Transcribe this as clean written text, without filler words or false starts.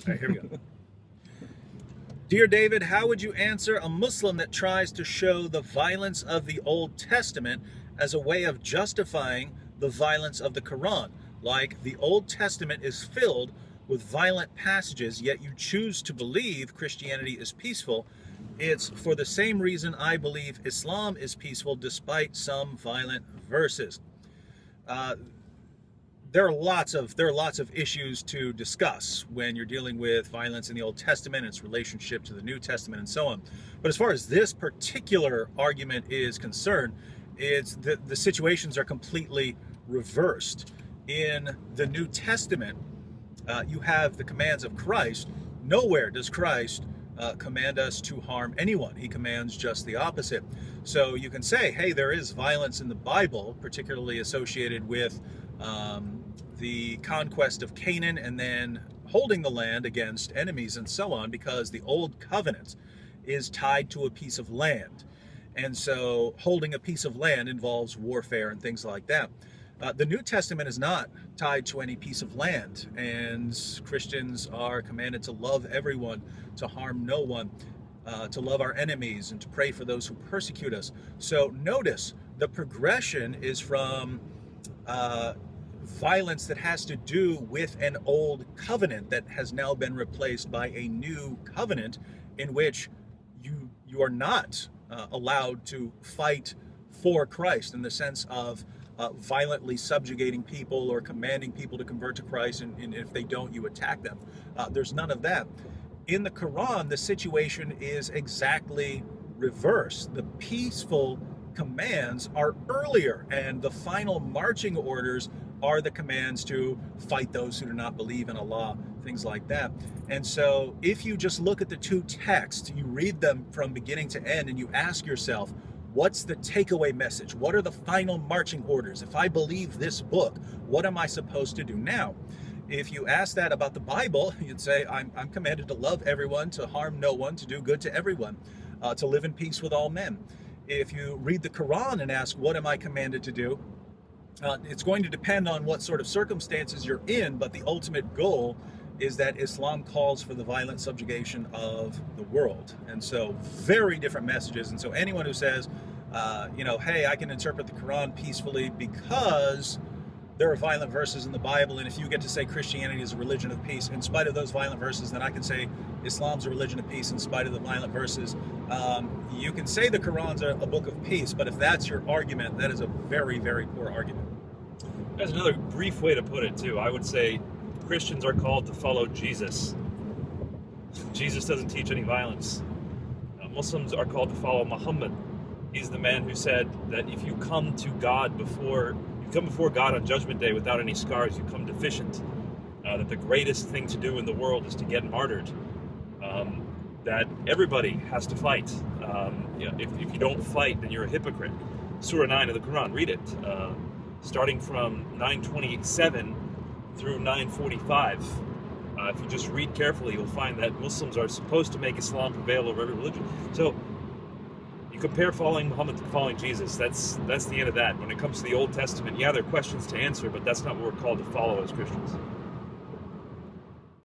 right, here we go. Dear David, how would you answer a Muslim that tries to show the violence of the Old Testament as a way of justifying the violence of the Quran? Like, the Old Testament is filled with violent passages, yet you choose to believe Christianity is peaceful. It's for the same reason I believe Islam is peaceful despite some violent verses. There are lots of issues to discuss when you're dealing with violence in the Old Testament, its relationship to the New Testament, and so on. But as far as this particular argument is concerned, it's the situations are completely reversed. In the New Testament, you have the commands of Christ. Nowhere does Christ command us to harm anyone. He commands just the opposite. So you can say, hey, there is violence in the Bible, particularly associated with the conquest of Canaan and then holding the land against enemies and so on, because the Old Covenant is tied to a piece of land. And so holding a piece of land involves warfare and things like that. The New Testament is not tied to any piece of land, and Christians are commanded to love everyone, to harm no one, to love our enemies, and to pray for those who persecute us. So notice the progression is from violence that has to do with an old covenant that has now been replaced by a new covenant in which you are not allowed to fight for Christ in the sense of violently subjugating people or commanding people to convert to Christ, and if they don't, you attack them. There's none of that. In the Quran, the situation is exactly reverse. The peaceful commands are earlier, and the final marching orders are the commands to fight those who do not believe in Allah, things like that. And so if you just look at the two texts, you read them from beginning to end, and you ask yourself, what's the takeaway message? What are the final marching orders? If I believe this book, what am I supposed to do now? If you ask that about the Bible, you'd say, I'm commanded to love everyone, to harm no one, to do good to everyone, to live in peace with all men. If you read the Quran and ask, what am I commanded to do? It's going to depend on what sort of circumstances you're in, but the ultimate goal is that Islam calls for the violent subjugation of the world. And so very different messages. And so anyone who says, hey, I can interpret the Quran peacefully because there are violent verses in the Bible, and if you get to say Christianity is a religion of peace in spite of those violent verses, then I can say Islam's a religion of peace in spite of the violent verses. You can say the Quran's a book of peace, but if that's your argument, that is a very, very poor argument. There's another brief way to put it, too. I would say Christians are called to follow Jesus. Jesus doesn't teach any violence. Muslims are called to follow Muhammad. He's the man who said that if you come to God before God on Judgment Day without any scars, you come deficient. That the greatest thing to do in the world is to get martyred. That everybody has to fight. If you don't fight, then you're a hypocrite. Surah 9 of the Quran, read it. Starting from 927 through 945. If you just read carefully, you'll find that Muslims are supposed to make Islam prevail over every religion. So you compare following Muhammad to following Jesus. That's the end of that. When it comes to the Old Testament, yeah, there are questions to answer, but that's not what we're called to follow as Christians.